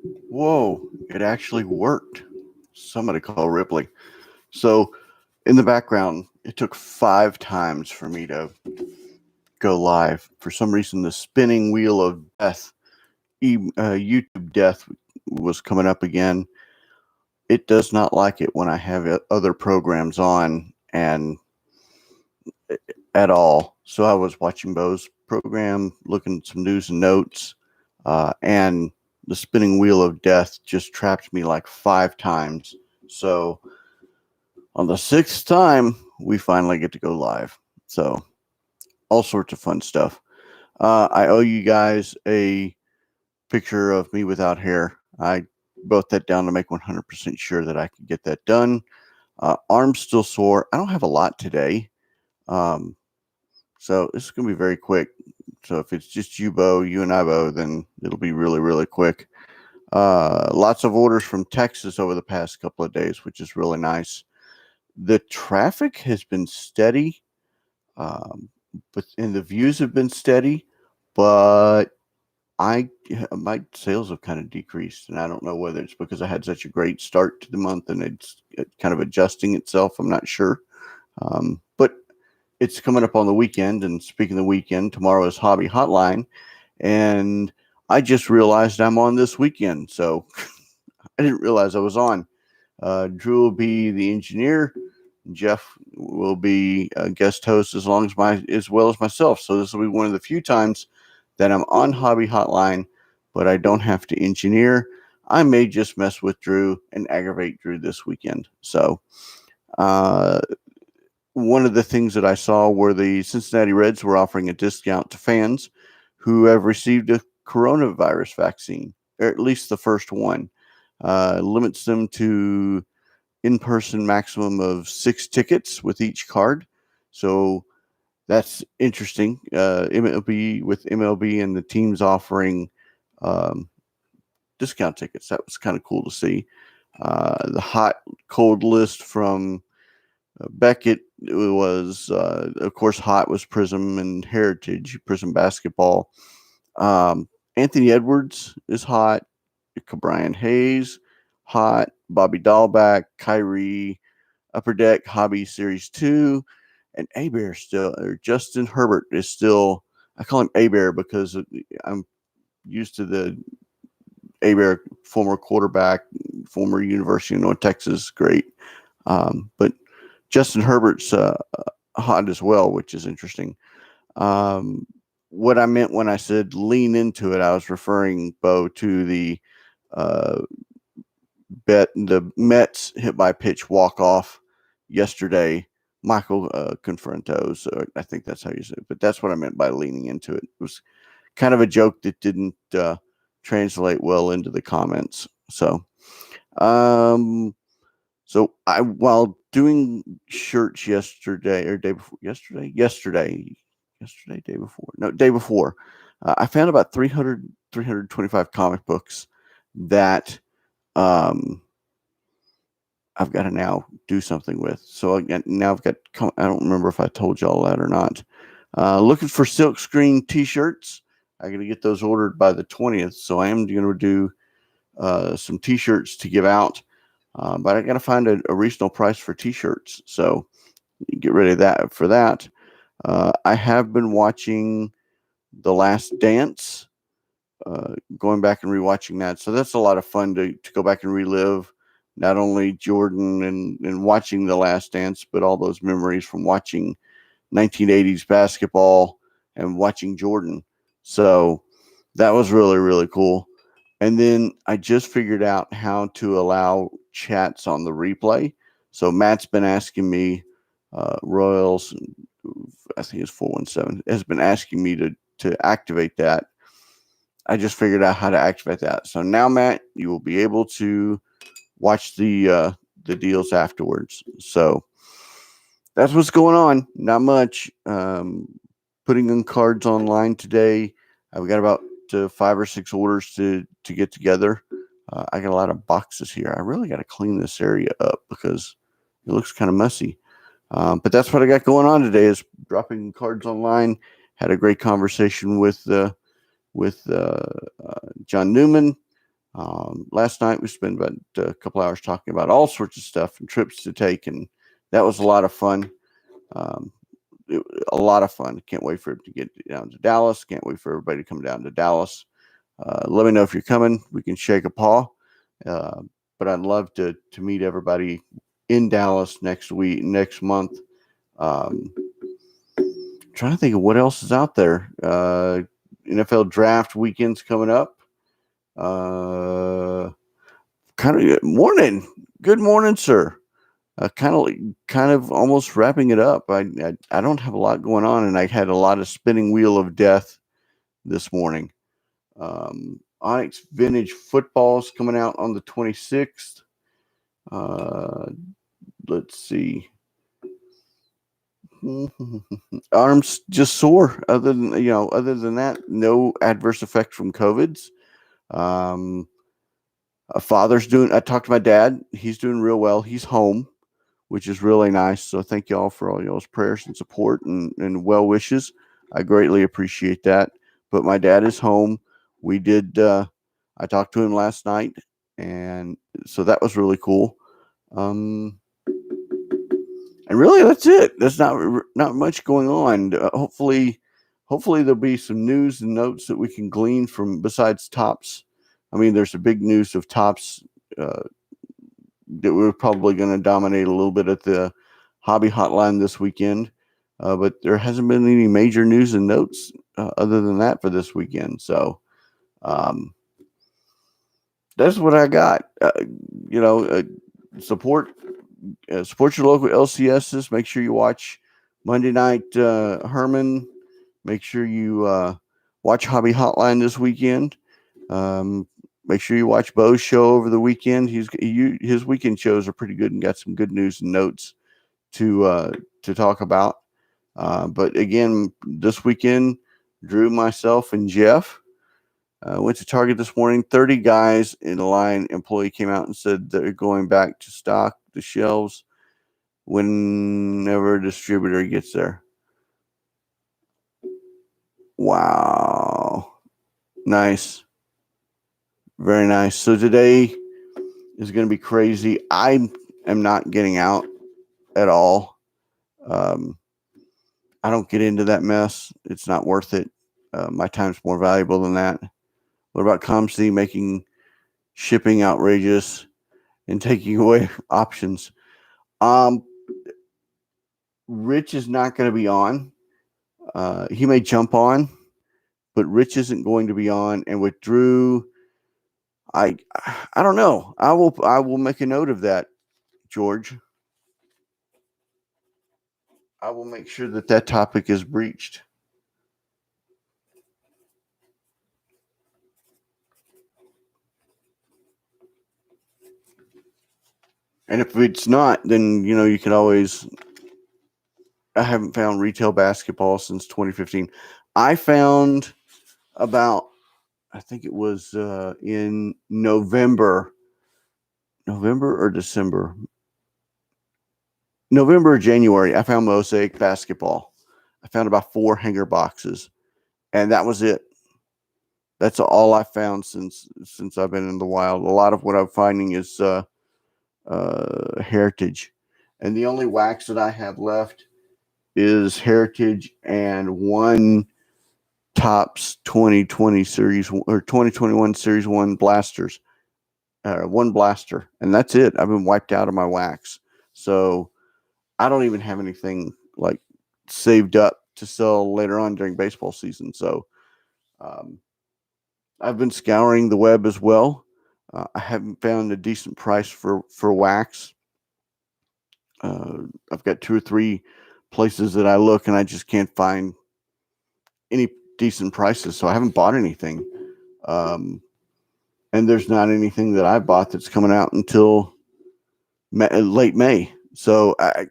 Whoa, it actually worked. Somebody call Ripley. So, in the background, it took 5 times for me to go live. For some reason, the spinning wheel of death, YouTube death, was coming up again. It does not like it when I have other programs on and at all. So, I was watching Bo's program, looking at some news and notes, and the spinning wheel of death just trapped me like 5 times. So, on the 6th time, we finally get to go live. So, all sorts of fun stuff. I owe you guys a picture of me without hair. I wrote that down to make 100% sure that I could get that done. Arms still sore. I don't have a lot today. Um, so, this is going to be very quick. So, if it's just you, Bo, you and I, Bo, then it'll be really, really quick. Lots of orders from Texas over the past couple of days, which is really nice. The traffic has been steady, um, and the views have been steady, but I my sales have kind of decreased, and I don't know whether it's because I had such a great start to the month and it's kind of adjusting itself. I'm not sure, but it's coming up on the weekend. And speaking of the weekend, tomorrow is Hobby Hotline, and I just realized I'm on this weekend, so I didn't realize I was on. Drew will be the engineer. Jeff will be a guest host as well as myself. So this will be one of the few times that I'm on Hobby Hotline, but I don't have to engineer. I may just mess with Drew and aggravate Drew this weekend. So uh, one of the things that I saw were the Cincinnati Reds were offering a discount to fans who have received a coronavirus vaccine, or at least the first one. Limits them to in-person maximum of 6 tickets with each card. So that's interesting. MLB and the teams offering um, discount tickets. That was kind of cool to see. The hot cold list from Beckett was, of course, hot was Prism and Heritage, Prism basketball. Anthony Edwards is hot. Brian Hayes, hot. Bobby Dahlback, Kyrie, Upper Deck, Hobby Series 2, and Abear still, or Justin Herbert is still, I call him Abear because I'm used to the Abear, former quarterback, former University of North Texas, great. But Justin Herbert's hot as well, which is interesting. Um, what I meant when I said lean into it, I was referring, Bo, to the uh, the Mets hit by pitch walk off yesterday. Michael Conforto, so I think that's how you say it. But that's what I meant by leaning into it. It was kind of a joke that didn't translate well into the comments. Um, so I while doing shirts yesterday or day before yesterday, day before, no, day before, I found about 325 comic books that um, I've got to now do something with. So now I've got, I don't remember if I told y'all that or not. Looking for silkscreen t-shirts. I got to get those ordered by the 20th. So I am going to do some t-shirts to give out. But I got to find a reasonable price for t-shirts. So get ready for that. I have been watching The Last Dance, going back and rewatching that. So that's a lot of fun to go back and relive not only Jordan and watching The Last Dance, but all those memories from watching 1980s basketball and watching Jordan. So that was really, really cool. And then I just figured out how to allow chats on the replay. So Matt's been asking me, Royals, I think it's 417, has been asking me to activate that. I just figured out how to activate that. So now, Matt, you will be able to watch the deals afterwards. So that's what's going on. Not much. Putting in cards online today. I've got about 5 or 6 orders to get together. I got a lot of boxes here. I really got to clean this area up because it looks kind of messy. But that's what I got going on today is dropping cards online. Had a great conversation with John Newman. Last night we spent about a couple hours talking about all sorts of stuff and trips to take, and that was a lot of fun. Um, a lot of fun. Can't wait for it to get down to Dallas. Can't wait for everybody to come down to Dallas. Let me know if you're coming. We can shake a paw. Uh, but I'd love to meet everybody in Dallas next month. Trying to think of what else is out there. NFL draft weekend's coming up. Kind of morning. Good morning, sir. Kind of almost wrapping it up. I don't have a lot going on, and I had a lot of spinning wheel of death this morning. Onyx Vintage Football's coming out on the 26th. Let's see. Arms just sore. Other than that, no adverse effect from COVIDs. A father's doing. I talked to my dad. He's doing real well. He's home, which is really nice. So thank y'all for all y'all's prayers and support and well wishes. I greatly appreciate that. But my dad is home. We did. I talked to him last night, and so that was really cool. And really, that's it. There's not much going on. Hopefully there'll be some news and notes that we can glean from besides Tops. I mean, there's a big news of Tops that we're probably going to dominate a little bit at the Hobby Hotline this weekend. But there hasn't been any major news and notes other than that for this weekend. So that's what I got. Support your local LCSs. Make sure you watch Monday Night Herman. Make sure you watch Hobby Hotline this weekend. Make sure you watch Bo's show over the weekend. His weekend shows are pretty good and got some good news and notes to talk about. But again, this weekend, Drew, myself, and Jeff went to Target this morning. 30 guys in a line. Employee came out and said they're going back to stock the shelves whenever a distributor gets there. Wow. Nice. Very nice. So today is going to be crazy. I am not getting out at all. I don't get into that mess. It's not worth it. My time's more valuable than that. What about ComC making shipping outrageous and taking away options? Rich is not going to be on. He may jump on, but Rich isn't going to be on. And with Drew, I don't know. I will make a note of that, George. I will make sure that topic is breached. And if it's not, then you can always. I haven't found retail basketball since 2015. I found about, I think it was in November or December. November or January, I found Mosaic basketball. I found about 4 hanger boxes, and that was it. That's all I found since I've been in the wild. A lot of what I'm finding is Heritage, and the only wax that I have left is Heritage and one Tops 2020 series or 2021 series 1 blasters, one blaster, and that's it. I've been wiped out of my wax, so I don't even have anything like saved up to sell later on during baseball season. So I've been scouring the web as well. I haven't found a decent price for wax. I've got 2 or 3 places that I look and I just can't find any decent prices. So I haven't bought anything. And there's not anything that I bought that's coming out until late May. So I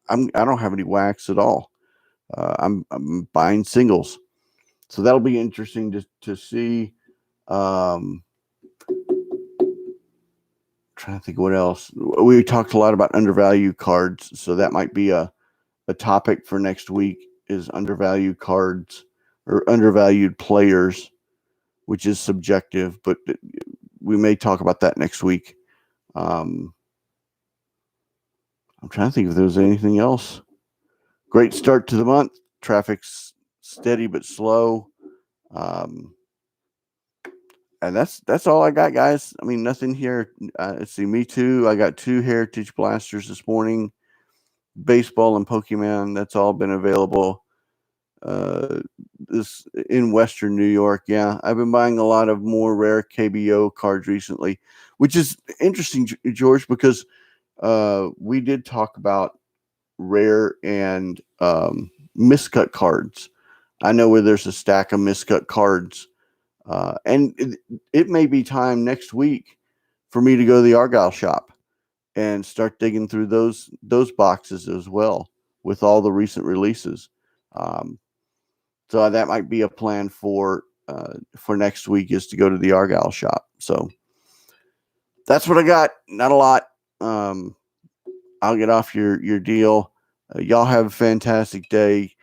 don't have any wax at all. I'm buying singles. So that'll be interesting to see. Trying to think what else. We talked a lot about undervalued cards, so that might be a topic for next week is undervalued cards or undervalued players, which is subjective, but we may talk about that next week. I'm trying to think if there was anything else. Great start to the month. Traffic's steady but slow. And that's all I got, guys. I mean, nothing here. Let's see, me too. I got 2 Heritage Blasters this morning. Baseball and Pokemon. That's all been available. This in Western New York. Yeah, I've been buying a lot of more rare KBO cards recently, which is interesting, George, because we did talk about rare and miscut cards. I know where there's a stack of miscut cards. And it may be time next week for me to go to the Argyle shop and start digging through those boxes as well with all the recent releases. So that might be a plan for next week, is to go to the Argyle shop. So that's what I got. Not a lot. I'll get off your deal. Y'all have a fantastic day.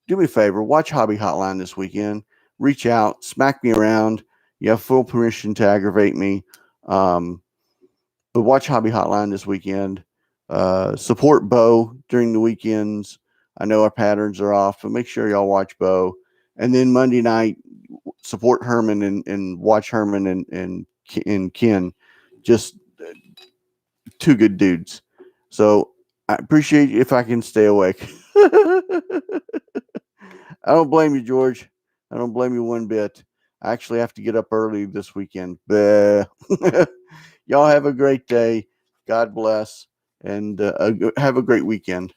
Do me a favor, watch Hobby Hotline this weekend. Reach out, smack me around. You have full permission to aggravate me. But watch Hobby Hotline this weekend. Support Bo during the weekends. I know our patterns are off, but make sure y'all watch Bo. And then Monday night, support Herman and watch Herman and Ken. Just 2 good dudes. So I appreciate you if I can stay awake. I don't blame you, George. I don't blame you one bit. I actually have to get up early this weekend. Y'all have a great day. God bless. And have a great weekend.